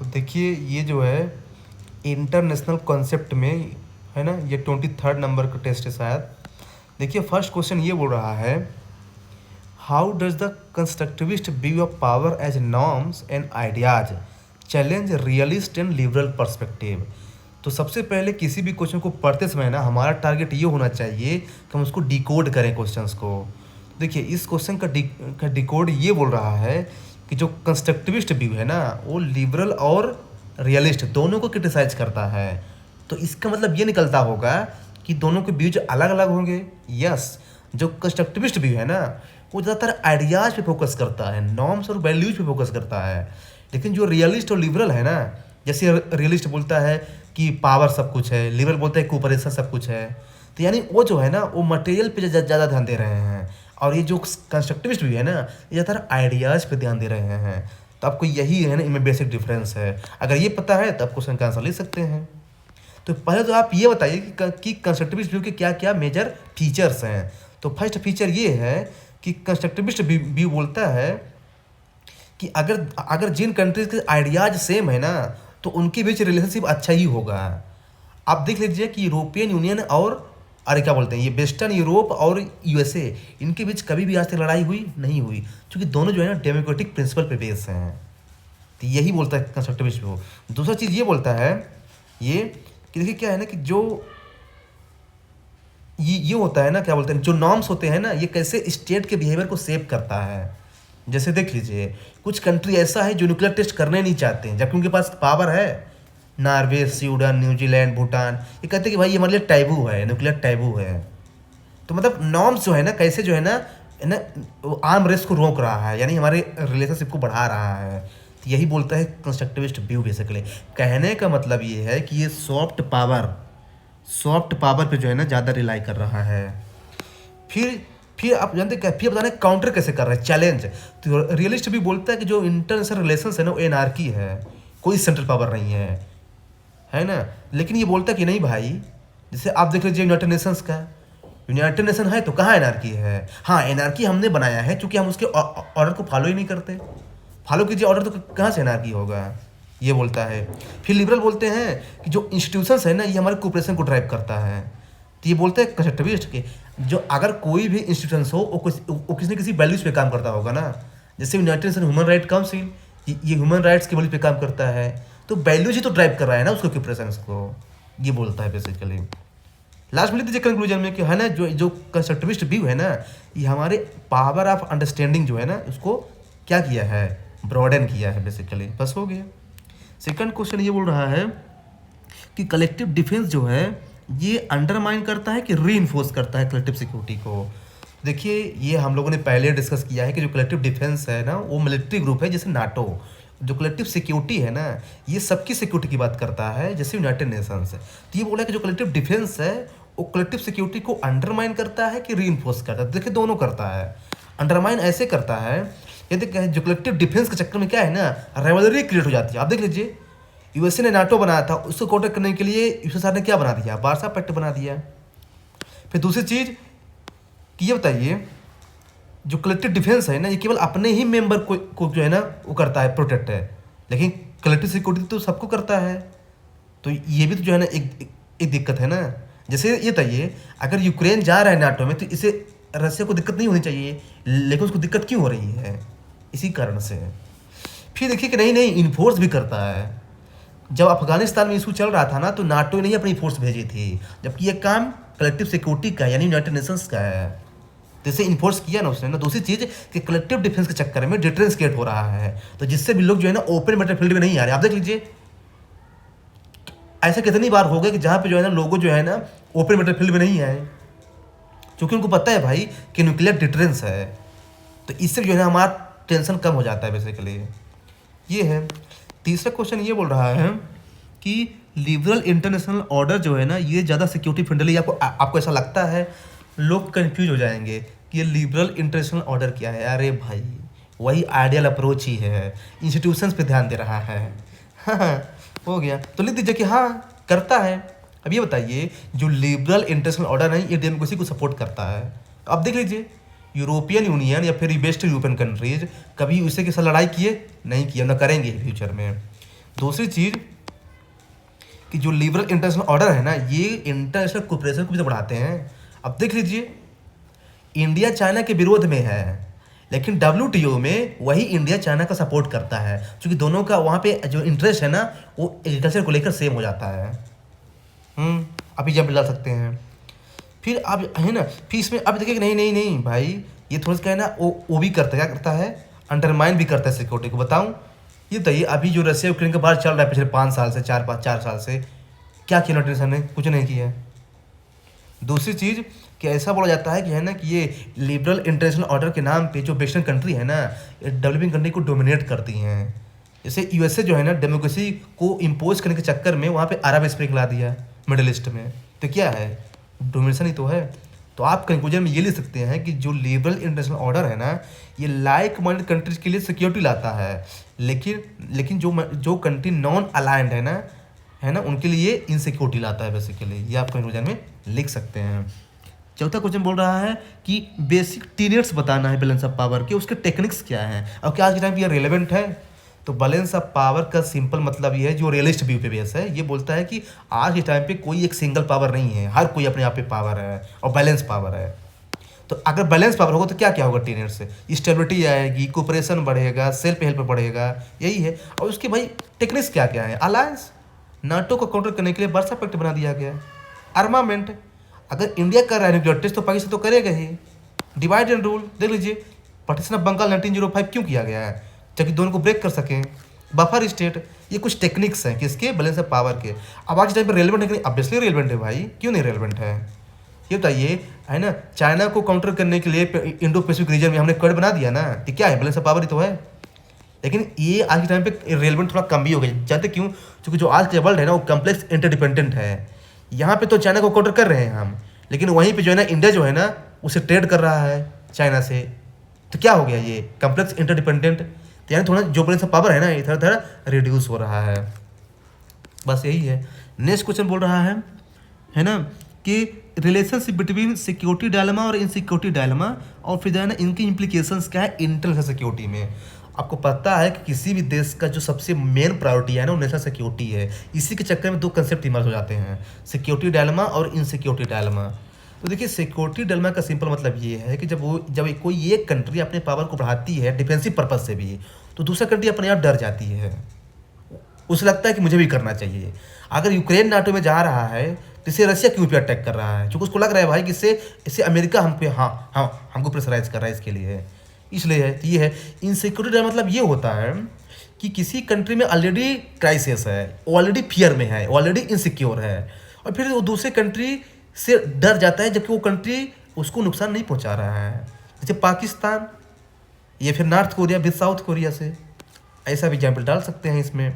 तो देखिए ये जो है इंटरनेशनल कॉन्सेप्ट में है ना, ये 23rd नंबर का टेस्ट है शायद। देखिए फर्स्ट क्वेश्चन ये बोल रहा है, how does the constructivist view of power as norms and ideas challenge realist and liberal perspective. तो सबसे पहले किसी भी क्वेश्चन को पढ़ते समय ना हमारा टारगेट ये होना चाहिए कि हम उसको डिकोड करें क्वेश्चंस को। देखिए इस क्वेश्चन का डिकोड ये बोल रहा है कि जो कंस्ट्रक्टिविस्ट व्यू है ना वो लिबरल और रियलिस्ट दोनों को क्रिटिसाइज करता है। तो इसका मतलब ये निकलता होगा कि दोनों के व्यूज अलग अलग होंगे। यस, जो कंस्ट्रक्टिविस्ट व्यू है ना वो ज़्यादातर आइडियाज़ पे फोकस करता है, नॉर्म्स और वैल्यूज पे फोकस करता है। लेकिन जो रियलिस्ट और लिबरल है ना, जैसे रियलिस्ट बोलता है कि पावर सब कुछ है, लिबरल बोलता है कोऑपरेशन सब कुछ है। तो यानी वो जो है ना वो मटेरियल पे ज़्यादा ध्यान दे रहे हैं, और ये जो कंस्ट्रक्टिविस्ट भी है ना ये ज़्यादातर आइडियाज़ पे ध्यान दे रहे हैं। तो आपको यही है ना इनमें बेसिक डिफरेंस है। अगर ये पता है तो आप क्वेश्चन का आंसर ले सकते हैं। तो पहले तो आप ये बताइए कि कंस्ट्रक्टिविस्ट व्यू के क्या क्या मेजर फीचर्स हैं। तो फर्स्ट फीचर ये है कि कंस्ट्रक्टिविस्ट व्यू बोलता है कि अगर अगर जिन कंट्रीज के आइडियाज सेम है ना तो उनके बीच रिलेशनशिप अच्छा ही होगा। आप देख लीजिए कि यूरोपियन यूनियन और अरे क्या बोलते हैं ये वेस्टर्न यूरोप और यूएसए, इनके बीच कभी भी आज तक लड़ाई हुई नहीं हुई, क्योंकि दोनों जो है ना डेमोक्रेटिक प्रिंसिपल पे बेस हैं। तो यही बोलता है कंस्ट्रक्टिविस्ट व्यू। दूसरा चीज़ ये बोलता है ये कि देखिए क्या है ना कि जो ये होता है ना क्या बोलते हैं जो नॉर्म्स होते हैं ना ये कैसे स्टेट के बिहेवियर को सेव करता है। जैसे देख लीजिए कुछ कंट्री ऐसा है जो न्यूक्लियर टेस्ट करने नहीं चाहते हैं जबकि उनके पास पावर है। नॉर्वे, स्वीडन, न्यूजीलैंड, भूटान, ये कहते हैं कि भाई ये हमारे लिए टैबू है, न्यूक्लियर टैबू है। तो मतलब नॉर्म्स जो है ना कैसे जो है ना आर्म रेस को रोक रहा है, यानी हमारे रिलेशनशिप को बढ़ा रहा है। तो यही बोलता है कंस्ट्रक्टिविस्ट व्यू। बेसिकली कहने का मतलब ये है कि ये सॉफ्ट पावर पे जो है ना ज़्यादा रिलाई कर रहा है। फिर आप जानते क्या, फिर बताना काउंटर कैसे कर रहा है, चैलेंज। तो रियलिस्ट भी बोलता है कि जो इंटरनेशनल रिलेशंस है ना वो एनार्की है, कोई सेंट्रल पावर नहीं है ना। लेकिन ये बोलता है कि नहीं भाई, जैसे आप देख लीजिए यूनाइटेड नेशंस का, यूनाइटेड नेशन है तो कहाँ एनार्की है। हाँ एनार्की हमने बनाया है क्योंकि हम उसके ऑर्डर को फॉलो ही नहीं करते। फॉलो कीजिए ऑर्डर तो कहाँ से एनार्की होगा, ये बोलता है। फिर लिबरल बोलते हैं कि जो इंस्टीट्यूशंस है ना ये हमारे कोऑपरेशन को ड्राइव करता है। तो ये बोलते हैं कंस्ट्रक्टिविस्ट के जो अगर कोई भी इंस्टीट्यूशंस हो वो किसी न किसी वैल्यूज़ पे काम करता होगा ना। जैसे United nation human right council ये ह्यूमन राइट्स की वैल्यू पे काम करता है, तो वैल्यूज ही तो ड्राइव कर रहा है ना उसको कोऑपरेशन को, ये बोलता है बेसिकली। लास्ट में लिख दीजिए कंक्लूजन में कि है ना जो कंस्ट्रक्टिविस्ट व्यू है ना ये हमारे पावर ऑफ अंडरस्टैंडिंग जो है ना उसको क्या किया है, ब्रॉडन किया है बेसिकली। बस हो गया। सेकंड क्वेश्चन ये बोल रहा है कि कलेक्टिव डिफेंस जो है ये अंडरमाइन करता है कि रीइंफोर्स करता है कलेक्टिव सिक्योरिटी को। देखिए ये हम लोगों ने पहले डिस्कस किया है कि जो कलेक्टिव डिफेंस है ना वो मिलिट्री ग्रुप है जैसे नाटो। जो कलेक्टिव सिक्योरिटी है ना ये सबकी सिक्योरिटी की बात करता है जैसे यूनाइटेड नेशंस है। तो ये बोला कि जो कलेक्टिव डिफेंस है वो कलेक्टिव सिक्योरिटी को अंडरमाइन करता है कि रीइंफोर्स करता है। देखिए दोनों करता है। अंडरमाइन ऐसे करता है, ये देखिए जो कलेक्टिव डिफेंस के चक्कर में क्या है ना राइवलरी क्रिएट हो जाती है। आप देख लीजिए यूएसए ने नाटो बनाया था, उसको काउंटर करने के लिए यूएसएसआर ने क्या बना दिया, वार्सा पैक्ट बना दिया। फिर दूसरी चीज़ कि ये बताइए जो कलेक्टिव डिफेंस है ना ये केवल अपने ही मेंबर को जो है ना वो करता है, प्रोटेक्ट है, लेकिन कलेक्टिव सिक्योरिटी तो सबको करता है। तो ये भी तो जो है ना एक दिक्कत है ना। जैसे ये बताइए अगर यूक्रेन जा रहा है नाटो में तो इसे रशिया को दिक्कत नहीं होनी चाहिए, लेकिन उसको दिक्कत क्यों हो रही है, इसी कारण से। फिर देखिए कि नहीं इन्फोर्स भी करता है। जब अफगानिस्तान में इशू चल रहा था ना तो नाटो ने ही अपनी फोर्स भेजी थी, जबकि ये काम कलेक्टिव सिक्योरिटी का यानी यूनाइटेड नेशंस का है। तो इसे इन्फोर्स किया ना उसने ना। दूसरी चीज़ कि कलेक्टिव डिफेंस के चक्कर में डिटरेंस क्रिएट हो रहा है, तो जिससे भी लोग जो है ना ओपन बैटलफील्ड में नहीं आ रहे। आप देख लीजिए ऐसा कितनी बार हो गया कि जहाँ पे जो है ना लोगों जो है ना ओपन बैटलफील्ड में नहीं आए, क्योंकि उनको पता है भाई कि न्यूक्लियर डिटरेंस है। तो इससे जो है ना हमारा टेंशन कम हो जाता है बेसिकली, ये है। तीसरा क्वेश्चन ये बोल रहा है कि लिबरल इंटरनेशनल ऑर्डर जो है ना ये ज़्यादा सिक्योरिटी फ्रेंडली। आपको ऐसा लगता है, लोग कंफ्यूज हो जाएंगे कि ये लिबरल इंटरनेशनल ऑर्डर क्या है। अरे भाई वही आइडियल अप्रोच ही है, इंस्टीट्यूशंस पे ध्यान दे रहा है। हाँ हो गया। तो लिख दीजिए कि हाँ करता है। अब ये बताइए जो लिबरल इंटरनेशनल ऑर्डर है ये डेमोक्रेसी को सपोर्ट करता है। अब देख लीजिए यूरोपियन यूनियन या फिर वेस्ट यूरोपियन कंट्रीज कभी उससे के साथ लड़ाई किए नहीं किए, ना करेंगे फ्यूचर में। दूसरी चीज़ कि जो लिबरल इंटरनेशनल ऑर्डर है ना, ये इंटरनेशनल कोऑपरेशन को भी तो बढ़ाते हैं। अब देख लीजिए, इंडिया चाइना के विरोध में है, लेकिन WTO में वही इंडिया चाइना का सपोर्ट करता है, क्योंकि दोनों का वहाँ पे जो इंटरेस्ट है ना, वो एग्रीकल्चर को लेकर सेम हो जाता है। अभी जब ला सकते हैं। फिर आप है ना, फिर इसमें अब देखिए कि नहीं नहीं नहीं भाई, ये थोड़ा सा क्या है ना, वो भी करता है, क्या करता है, अंडरमाइन भी करता है सिक्योरिटी को। बताऊँ, ये बताइए, अभी जो रशिया यूक्रेन का बार चल रहा है पिछले 5 साल से, 4 साल से, क्या किया टेंशन ने? कुछ नहीं किया है। दूसरी चीज़ कि ऐसा बोला जाता है कि है ना, कि ये लिबरल इंटरनेशनल ऑर्डर के नाम पे जो वेस्टर्न कंट्री है ना, ये डेवलपिंग कंट्री को डोमिनेट करती हैं। जैसे USA जो है ना, डेमोक्रेसी को इम्पोज करने के चक्कर में वहाँ पे अरब स्प्रिंग ला दिया मिडिल ईस्ट में, तो क्या है, डोमिनेशन ही तो है। तो आप कंक्लूजन में ये लिख सकते हैं कि जो लिबरल इंटरनेशनल ऑर्डर है ना, ये लाइक माइंडेड कंट्रीज के लिए सिक्योरिटी लाता है, लेकिन जो कंट्री नॉन अलाइंड है ना, उनके लिए इनसिक्योरिटी लाता है बेसिकली। ये आप कंक्लूजन में लिख सकते हैं। चौथा क्वेश्चन बोल रहा है कि बेसिक टीनेट्स बताना है बैलेंस ऑफ पावर के, उसके टेक्निक्स क्या हैं और क्या आज के टाइम पे ये रेलेवेंट है। तो बैलेंस ऑफ पावर का सिंपल मतलब ये है, जो रियलिस्ट व्यू पे बेस है, ये बोलता है कि आज के टाइम पे कोई एक सिंगल पावर नहीं है, हर कोई अपने आप पे पावर है और बैलेंस पावर है। तो अगर बैलेंस पावर होगा तो क्या क्या होगा टीनेट से, स्टेबिलिटी आएगी, कोऑपरेशन बढ़ेगा, सेल्फ हेल्प बढ़ेगा, यही है। और उसके भाई टेक्निक्स क्या क्या है, अलायंस, नाटो को काउंटर करने के लिए वर्सा पैक्ट बना दिया गया, आर्मामेंट, अगर इंडिया कर रहा है न्यूक्लियर टेस्ट तो पाकिस्तान तो करेगा ही, डिवाइड एंड रूल, देख लीजिए पार्टीशन ऑफ बंगाल 1905 क्यों किया गया है, ताकि दोनों को ब्रेक कर सकें, बफर स्टेट, ये कुछ टेक्निक्स हैं किसके, बैलेंस ऑफ पावर के। अब आज के टाइम पर रेलिवेंट है कि नहीं, ऑब्वियसली रेलिवेंट है भाई, क्यों नहीं रेलिवेंट है, ये बताइए, है ना। चाइना को काउंटर करने के लिए इंडो पैसिफिक रीजन में हमने क्वाड बना दिया ना, तो क्या है, बैलेंस ऑफ पावर ही तो है। लेकिन ये आज के टाइम पे रेलिवेंट थोड़ा कम भी हो गया, जानते क्यों, क्योंकि जो आज का वर्ल्ड है ना, वो कम्प्लेक्स इंटरडिपेंडेंट है। यहाँ पे तो चाइना को काउंटर कर रहे हैं हम, लेकिन वहीं पे जो है ना, इंडिया जो है ना, उसे ट्रेड कर रहा है चाइना से, तो क्या हो गया, ये कम्प्लेक्स इंटरडिपेंडेंट, तो यानी थोड़ा जो बैलेंस ऑफ पावर है ना, इधर उधर रिड्यूस हो रहा है, बस यही है। नेक्स्ट क्वेश्चन बोल रहा है ना, कि रिलेशनशिप बिटवीन सिक्योरिटी डायलेमा और इनसिक्योरिटी डायलेमा, और फिर जो है ना, इनकी इम्प्लीकेशंस क्या है इंटरनेशनल सिक्योरिटी में। आपको पता है कि किसी भी देश का जो सबसे मेन प्रायोरिटी है ना, वो नेशनल सिक्योरिटी है। इसी के चक्कर में दो कंसेप्ट इमर्ज हो जाते हैं, सिक्योरिटी डायलेमा और इनसिक्योरिटी डायलेमा। तो देखिए, सिक्योरिटी डायलेमा का सिंपल मतलब ये है कि जब कोई एक कंट्री अपने पावर को बढ़ाती है डिफेंसिव पर्पज से भी, तो दूसरा कंट्री अपने आप डर जाती है, उसे लगता है कि मुझे भी करना चाहिए। अगर यूक्रेन नाटो में जा रहा है तो इसे रशिया क्यों पे अटैक कर रहा है, क्योंकि उसको लग रहा है भाई कि इससे अमेरिका हम पे हमको प्रेशराइज कर रहा है इसके लिए, इसलिए है। ये है इनसिक्योरिटी का मतलब, ये होता है कि किसी कंट्री में ऑलरेडी क्राइसिस है, ऑलरेडी फियर में है, ऑलरेडी इनसिक्योर है, और फिर वो दूसरे कंट्री से डर जाता है जबकि वो कंट्री उसको नुकसान नहीं पहुंचा रहा है, जैसे पाकिस्तान या फिर north Korea with south Korea से, ऐसा भी एग्जाम्पल डाल सकते हैं इसमें।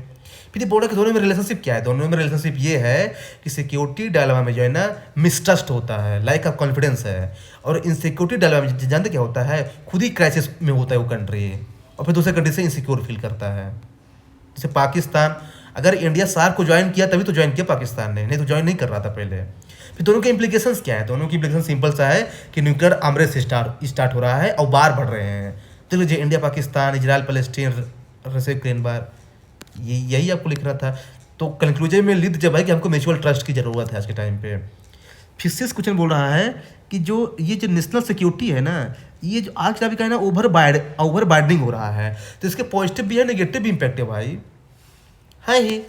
फिर ये बोला कि दोनों में रिलेशनशिप क्या है, दोनों में रिलेशनशिप ये है कि सिक्योरिटी डायलेमा में जो है ना, मिसट्रस्ट होता है, लाइक ऑफ कॉन्फिडेंस है, और इनसिक्योरिटी डायलेमा में जानते क्या होता है, खुद ही क्राइसिस में होता है वो कंट्री, और फिर दूसरे कंट्री से इनसिक्योर फील करता है। जैसे पाकिस्तान, अगर इंडिया सार्क को ज्वाइन किया तभी तो ज्वाइन किया पाकिस्तान ने, नहीं तो ज्वाइन नहीं कर रहा था पहले। फिर दोनों के इम्प्लीकेशंस क्या है, दोनों की इम्प्लीकेशन सिंपल सा है कि न्यूक्लियर आमरे से स्टार्ट हो रहा है और बार बढ़ रहे हैं। तो लीजिए, India Pakistan, Israel Palestine, Russia Ukraine बार, यही आपको लिखना था। तो कंक्लूजन में लिख जब है कि हमको म्यूचुअल ट्रस्ट की ज़रूरत है आज के टाइम पे। फिर से क्वेश्चन बोल रहा है कि जो नेशनल सिक्योरिटी है ना, ये जो आज का भी का है ना, ओवर बार्डनिंग हो रहा है, तो इसके पॉजिटिव भी है, नेगेटिव भी इम्पैक्ट है भाई, है ही।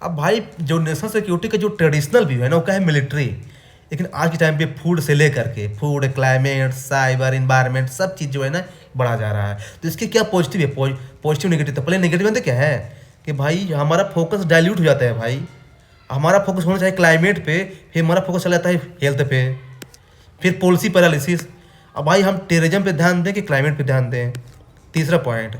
अब भाई, जो नेशनल सिक्योरिटी का जो ट्रेडिशनल व्यू है ना, वो क्या है, मिलिट्री, लेकिन आज के टाइम पे फूड से लेकर के फूड, क्लाइमेट, साइबर, इन्वायरमेंट, सब चीज़ जो है ना, बढ़ा जा रहा है। तो इसके क्या पॉजिटिव है, पॉजिटिव नेगेटिव। तो पहले नेगेटिव अंदर क्या है कि भाई हमारा फोकस डाइल्यूट हो जाता है भाई, हमारा फोकस होना चाहिए क्लाइमेट पे, फिर हमारा फोकस चला जाता है हेल्थ पे, फिर पॉलिसी पैरालिसिस। अब भाई हम टेररिज्म पे ध्यान दें कि क्लाइमेट पे ध्यान दें। तीसरा पॉइंट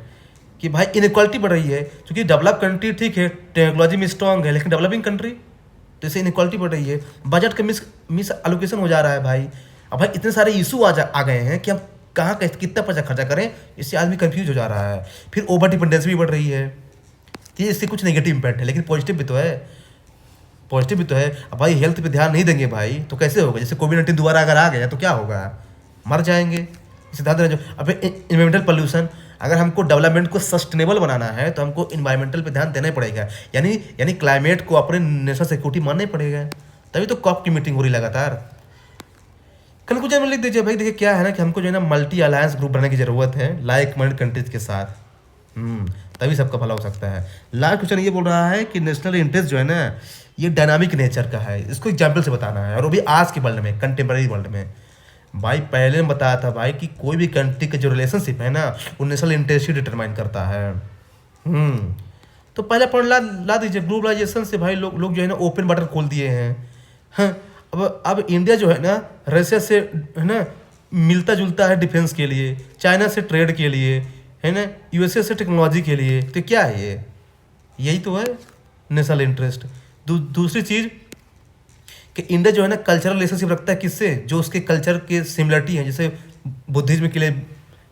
कि भाई इनइक्वालिटी बढ़ रही है, क्योंकि डेवलप कंट्री ठीक है, टेक्नोलॉजी में स्ट्रॉन्ग है, लेकिन डेवलपिंग कंट्री, तो इससे इनइक्वालिटी बढ़ रही है, बजट का मिस एलोकेशन हो जा रहा है भाई। अब भाई इतने सारे इशू आ गए हैं कि हम कहाँ कितना पैसा खर्चा करें, इससे आदमी कंफ्यूज हो जा रहा है। फिर ओवर डिपेंडेंसी भी बढ़ रही है, तो इससे कुछ नेगेटिव इम्पैक्ट है, लेकिन पॉजिटिव भी तो है, पॉजिटिव भी तो है। अब भाई हेल्थ पे ध्यान नहीं देंगे भाई तो कैसे होगा, जैसे कोविड-19 दोबारा अगर आ गया तो क्या होगा, मर जाएंगे। सिद्धांत जो अब इन्वायरमेंटल पोल्यूशन, अगर हमको डेवलपमेंट को सस्टेनेबल बनाना है तो हमको इन्वायरमेंटल पे ध्यान देना ही पड़ेगा, यानी यानी क्लाइमेट को अपने नेशनल सिक्योरिटी मानना ही पड़ेगा। तभी तो कॉप की मीटिंग हो रही लगातार। कंक्लूजन में लिख दीजिए भाई, देखिए क्या है ना कि हमको जो है ना मल्टी अलायंस ग्रुप बनाने की ज़रूरत है लाइक माइंडेड कंट्रीज के साथ। तभी सबका भला हो सकता है। लास्ट क्वेश्चन ये बोल रहा है कि नेशनल इंटरेस्ट जो है ना ये डायनामिक नेचर का है, इसको एग्जाम्पल से बताना है, और वो भी आज के वर्ल्ड में, कंटेम्प्रेरी वर्ल्ड में। भाई पहले मैं बताया था भाई कि कोई भी कंट्री का जो रिलेशनशिप है ना वो नेशनल इंटरेस्ट ही डिटरमाइन करता है। तो पहला पॉइंट ला दीजिए, ग्लोबलाइजेशन से भाई लोग जो है ना ओपन बॉर्डर खोल दिए हैं। हाँ, अब इंडिया जो है ना रशिया से है ना मिलता जुलता है डिफेंस के लिए, चाइना से ट्रेड के लिए, है ना, यूएसए से टेक्नोलॉजी के लिए। तो क्या है ये, यही तो है नेशनल इंटरेस्ट। दूसरी चीज़ कि इंडिया जो है ना कल्चरल रिलेशनशिप रखता है किससे, जो उसके कल्चर के सिमिलरिटी हैं, जैसे बुद्धिज्म के लिए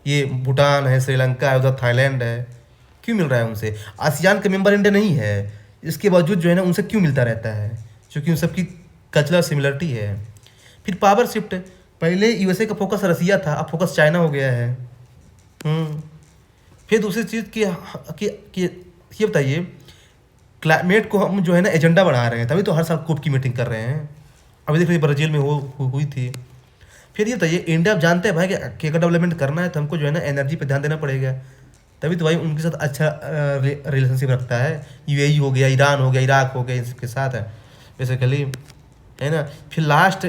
ये भूटान है, श्रीलंका है, उधर थाईलैंड है। क्यों मिल रहा है उनसे? आसियान का मेंबर इंडिया नहीं है, इसके बावजूद जो है ना उनसे क्यों मिलता रहता है? क्योंकि उन सबकी कल्चरल सिमिलरिटी है। फिर पावर शिफ्ट, पहले यूएसए का फोकस रसिया था, अब फोकस चाइना हो गया है। फिर दूसरी चीज़ कि ये बताइए, क्लाइमेट को हम जो है ना एजेंडा बढ़ा रहे हैं, तभी तो हर साल कोप की मीटिंग कर रहे हैं। अभी देख लीजिए ब्राज़ील में हुई थी। फिर ये बताइए, इंडिया आप जानते हैं भाई कि अगर डेवलपमेंट करना है तो हमको जो है ना एनर्जी पे ध्यान देना पड़ेगा, तभी तो भाई उनके साथ अच्छा रिलेशनशिप रखता है। यूएई हो गया, ईरान हो गया, इराक हो गया, इसके साथ है बेसिकली, है ना। फिर last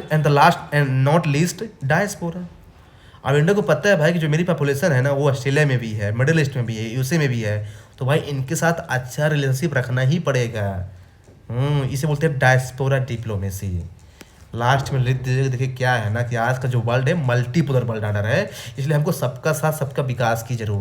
and not least diaspora. अब इंडिया को पता है भाई कि जो मेरी पॉपुलेशन है ना वो ऑस्ट्रेलिया में भी है, मिडिल ईस्ट में भी है, यूएसए में भी है, तो भाई इनके साथ अच्छा रिलेशनशिप रखना ही पड़ेगा। इसे बोलते हैं डायस्पोरा डिप्लोमेसी। लास्ट में लिख दीजिए, देखिए क्या है ना कि आज का जो वर्ल्ड है मल्टीपोलर वर्ल्ड ऑर्डर है, इसलिए हमको सबका साथ सबका विकास की जरूरत